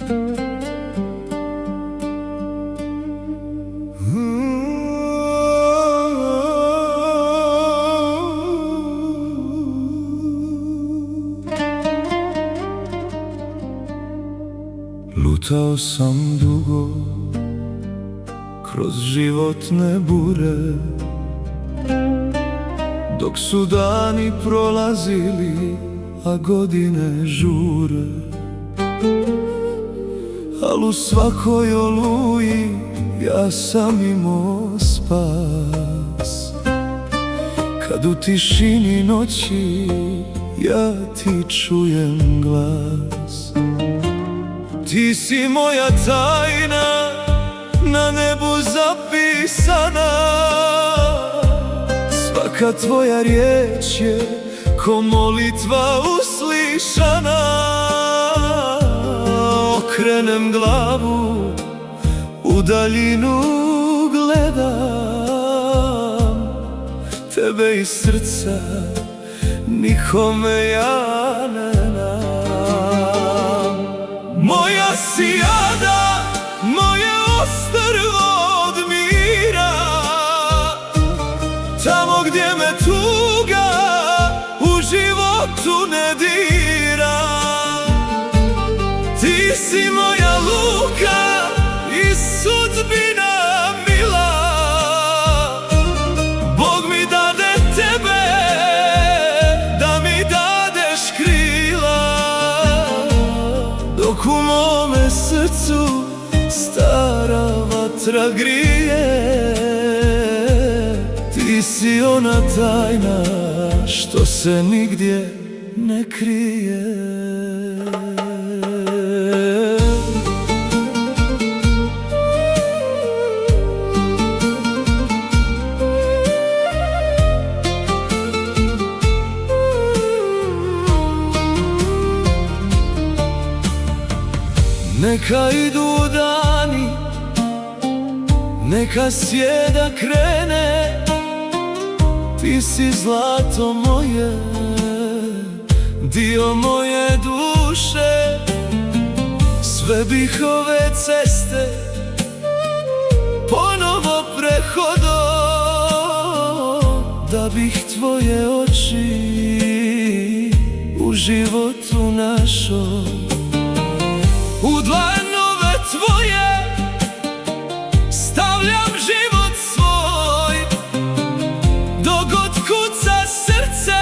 Lutao sam dugo kroz životne bure, dok su dani prolazili, a godine žure. Al u svakoj oluji ja sam imao spas, kad u tišini noći ja ti čujem glas. Ti si moja tajna, na nebu zapisana, svaka tvoja riječ je ko molitva uslišana. Okrenem glavu, u daljinu gledam, tebe iz srca nikome ja ne dam. Moja si jada, moje ostrvo od mira, tamo gdje me tuga u životu ne dira. Ti si moja luka i sudbina mila, Bog mi dade tebe da mi dadeš krila. Dok u mome srcu stara vatra grije, ti si ona tajna što se nigdje ne krije. Neka idu dani, neka sjeda krene, ti si zlato moje, dio moje duše. Sve bih ove ceste ponovo prehodo, da bih tvoje oči u životu našo. U dlanove tvoje stavljam život svoj, dok god kuca srce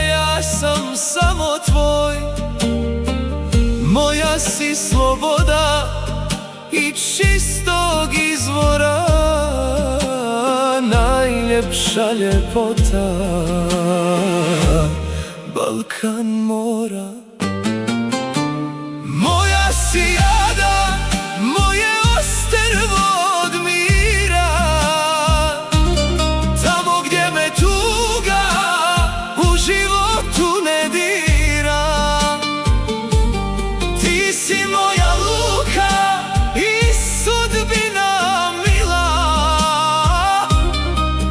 ja sam samo tvoj. Moja si sloboda i čistog izvora, najljepša ljepota Balkan mora. Moja si jada, moje ostrvo od mira, tamo gdje me tuga u životu ne dira. Ti si moja luka i sudbina mila,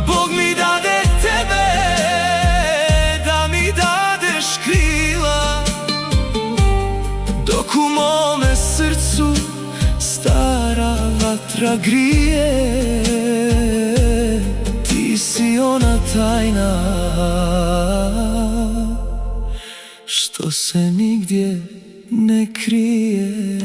Bog mi dade tebe da mi dadeš krila. Dok u mome srcu stara vatra grije, ti si ona tajna što se nigdje ne krije.